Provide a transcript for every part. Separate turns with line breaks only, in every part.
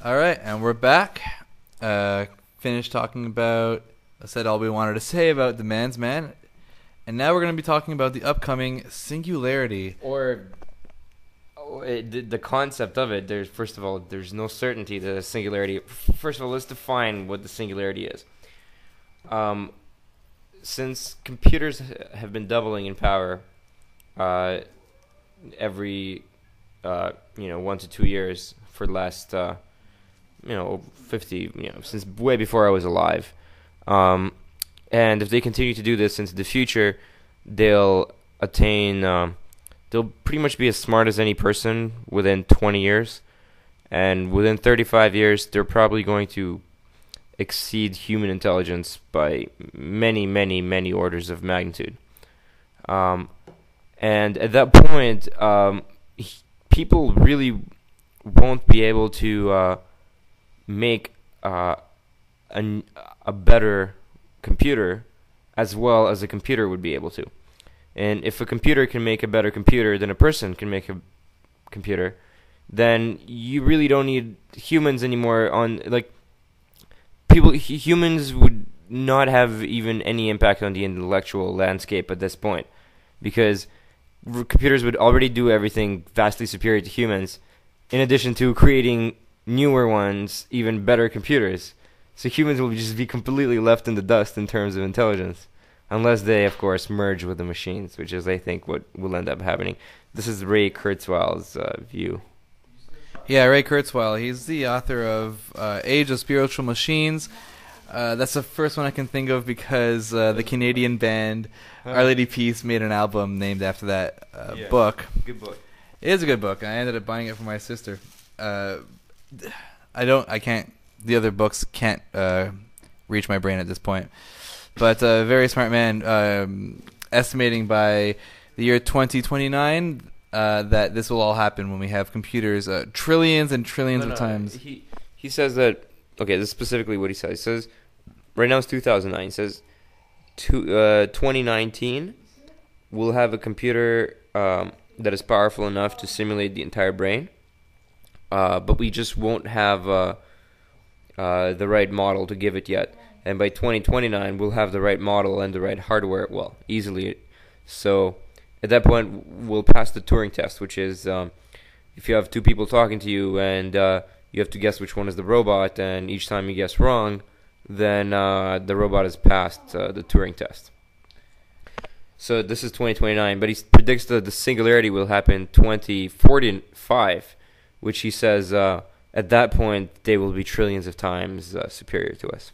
All right, and we're back. Finished talking about, I said all we wanted to say about the man's man, and now we're going to be talking about the upcoming Singularity.
Or the concept of it. First of all, there's no certainty that a singularity. First of all, let's define what the singularity is. Since computers have been doubling in power every 1 to 2 years for the last 50, since way before I was alive. And if they continue to do this into the future, they'll attain, they'll pretty much be as smart as any person within 20 years. And within 35 years, they're probably going to exceed human intelligence by many, many, many orders of magnitude. And at that point, people really won't be able to make a better computer as well as a computer would be able to. And if a computer can make a better computer than a person can make a computer, then you really don't need humans anymore. Humans would not have even any impact on the intellectual landscape at this point, because computers would already do everything vastly superior to humans, in addition to creating newer ones, even better computers. So humans will just be completely left in the dust in terms of intelligence, unless they, of course, merge with the machines, which is, I think, what will end up happening. This is Ray Kurzweil's view.
Yeah, Ray Kurzweil. He's the author of Age of Spiritual Machines. That's the first one I can think of because the Canadian band Our Lady Peace made an album named after that book.
Good book.
It is a good book. I ended up buying it for my sister. The other books can't reach my brain at this point. But a very smart man, estimating by the year 2029 that this will all happen when we have computers trillions and trillions of times.
He says that, okay, this is specifically what he says. He says, right now it's 2009. He says, 2019, we'll have a computer that is powerful enough to simulate the entire brain, but we just won't have the right model to give it yet. And by 2029, we'll have the right model and the right hardware, easily. So at that point, we'll pass the Turing test, which is if you have two people talking to you and you have to guess which one is the robot, and each time you guess wrong, then the robot has passed the Turing test. So this is 2029, but he predicts that the singularity will happen 2045, which he says at that point they will be trillions of times superior to us.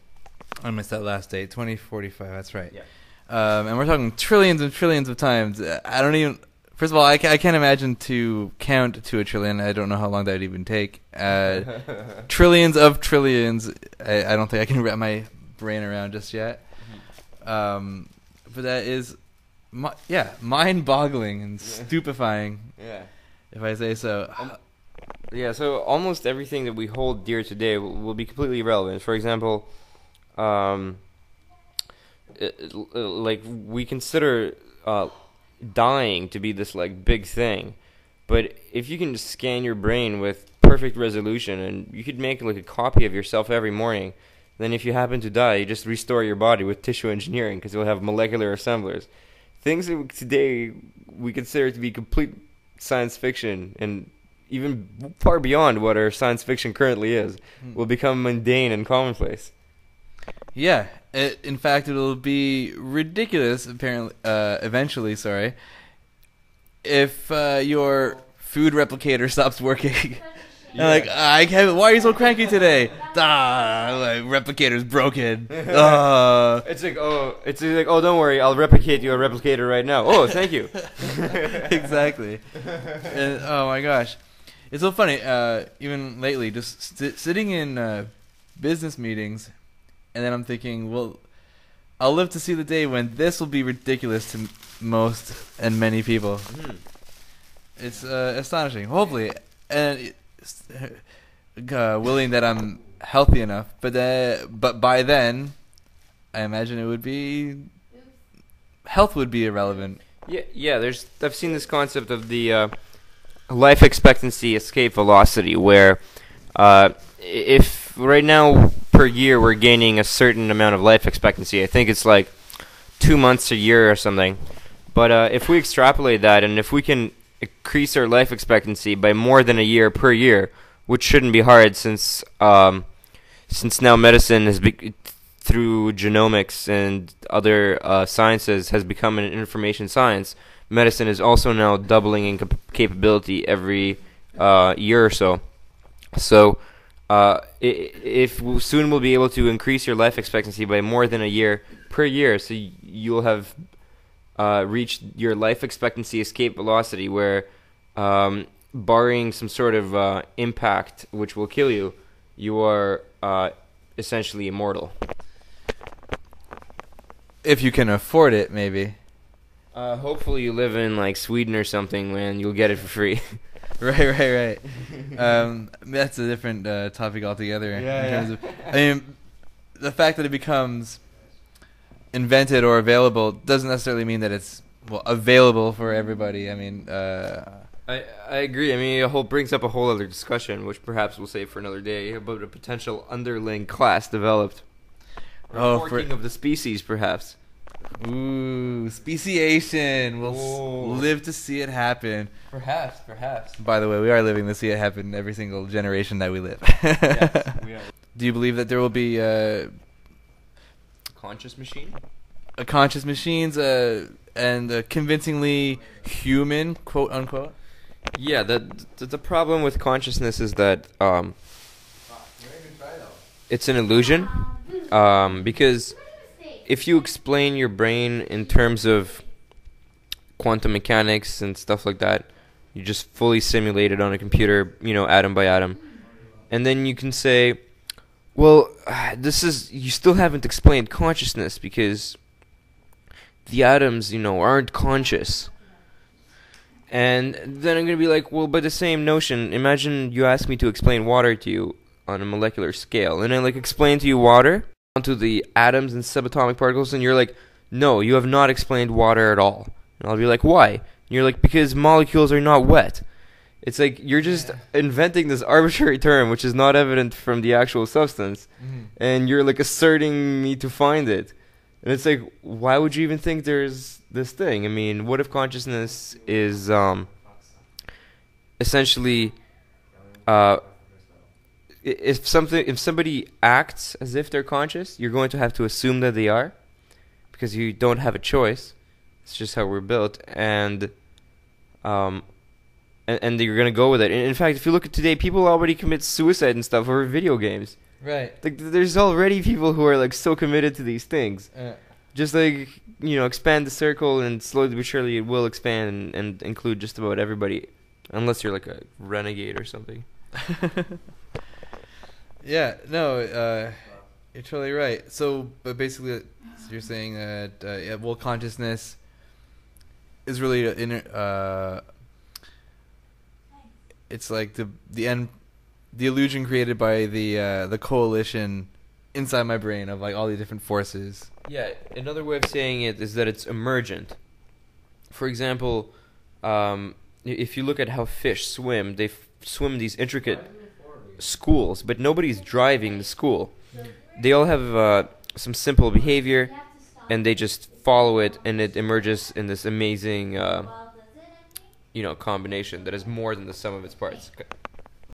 I missed that last date, 2045. That's right.
Yeah.
And we're talking trillions and trillions of times. I don't even. First of all, I can't imagine to count to a trillion. I don't know how long that would even take. Trillions of trillions. I don't think I can wrap my brain around just yet. But that is, mind-boggling and stupefying.
Yeah.
If I say so.
Yeah. So almost everything that we hold dear today will be completely irrelevant. For example, like we consider dying to be this big thing, but if you can just scan your brain with perfect resolution and you could make a copy of yourself every morning, then if you happen to die, you just restore your body with tissue engineering because you'll have molecular assemblers. Things that today we consider to be complete science fiction and even far beyond what our science fiction currently is will become mundane and commonplace.
Yeah, in fact, it'll be ridiculous. Apparently, eventually, if your food replicator stops working. And I can't. Why are you so cranky today? Replicator's broken.
It's like, oh, don't worry, I'll replicate your replicator right now. Oh, thank you.
Exactly. And, oh my gosh, it's so funny. Even lately, just sitting in business meetings. And then I'm thinking, well, I'll live to see the day when this will be ridiculous to most and many people. Mm-hmm. It's astonishing. Hopefully, and willing that I'm healthy enough. But by then, I imagine health would be irrelevant.
Yeah. I've seen this concept of the life expectancy escape velocity, where if right now per year we're gaining a certain amount of life expectancy, I think it's like 2 months a year or something. But if we extrapolate that, and if we can increase our life expectancy by more than a year per year, which shouldn't be hard since now medicine has through genomics and other sciences has become an information science. Medicine is also now doubling in capability every year or so. So if soon we'll be able to increase your life expectancy by more than a year per year, so you'll have reached your life expectancy escape velocity, where barring some sort of impact which will kill you, you are essentially immortal.
If you can afford it, maybe.
Hopefully you live in like Sweden or something, when you'll get it for free.
Right. That's a different topic altogether. I mean, the fact that it becomes invented or available doesn't necessarily mean that it's available for everybody. I mean,
I agree. I mean, brings up a whole other discussion, which perhaps we'll save for another day, about a potential underling class developed. Or forking of the species, perhaps.
Ooh, speciation. We'll live to see it happen.
Perhaps.
By the way, we are living to see it happen every single generation that we live.
Yes, we are.
Do you believe that there will be
conscious machine?
Conscious machines and convincingly human, quote unquote?
Yeah, the problem with consciousness is that it's an illusion. Because if you explain your brain in terms of quantum mechanics and stuff like that, you just fully simulate it on a computer, atom by atom. And then you can say, well, you still haven't explained consciousness, because the atoms, aren't conscious. And then I'm going to be like, well, by the same notion, imagine you ask me to explain water to you on a molecular scale, and I explain to you water to the atoms and subatomic particles, and you're like, no, you have not explained water at all. And I'll be like, why? And you're like, because molecules are not wet. It's like you're just inventing this arbitrary term which is not evident from the actual substance, and you're asserting me to find it. And it's like, why would you even think there's this thing? I mean, what if consciousness is essentially if somebody acts as if they're conscious, you're going to have to assume that they are, because you don't have a choice. It's just how we're built, and you're going to go with it. In fact, if you look at today, people already commit suicide and stuff over video games.
Right.
There's already people who are so committed to these things. Just expand the circle, and slowly but surely it will expand and include just about everybody, unless you're a renegade or something.
Yeah, no, you're totally right. So, but basically, you're saying that consciousness is really it's like the illusion created by the coalition inside my brain of all the different forces.
Yeah, another way of saying it is that it's emergent. For example, if you look at how fish swim, they swim these intricate schools, but nobody's driving the school. They all have some simple behavior, and they just follow it, and it emerges in this amazing combination that is more than the sum of its parts.